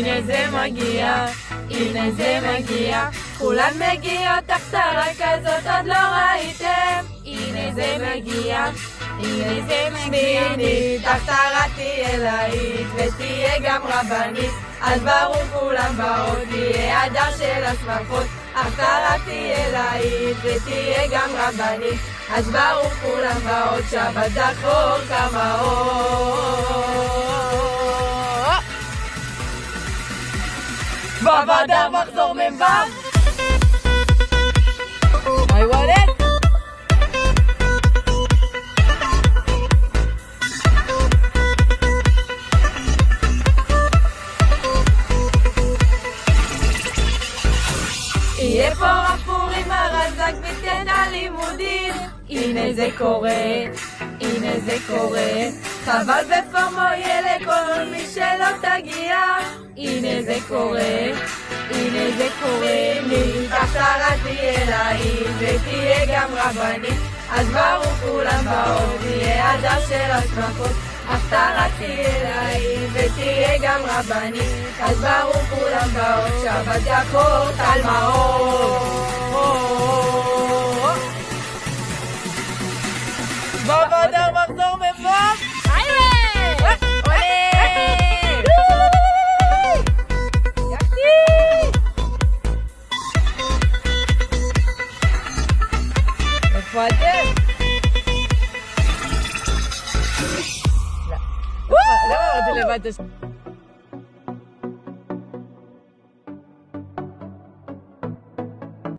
הנה זה מגיע, הנה זה מגיע, כולן מגיעות תחתרה כזאת עוד לא ראיתם. הנה זה מגיע, הנה זה מגיע, תחתרה תהיה להיט ותהיה גם רבנית, אז ברור כולם באות, תהיה הדר של השמחות. תחתרה תהיה להיט ותהיה גם רבנית, אז ברור כולם באות, שבת זכור כמה אור. בבדר מחזור מבב I want it. יהיה פה רפורים הרזק ותן הלימודים. הנה זה קורה, הנה זה קורה, חבל בפורמו יהיה לכל מי שלא תגיע. הנה זה קורה, הנה זה קורה, מתחתרה תהיה להיט ותהיה גם רבנית, אז ברור כולם באות, תהיה הדר של השמחות. תחתרה תהיה להיט ותהיה גם רבנית, אז ברור כולם באות, שבת זכור טל מאור. בבדר מחזור מבב איפה אתם? למה אמרתי לבד?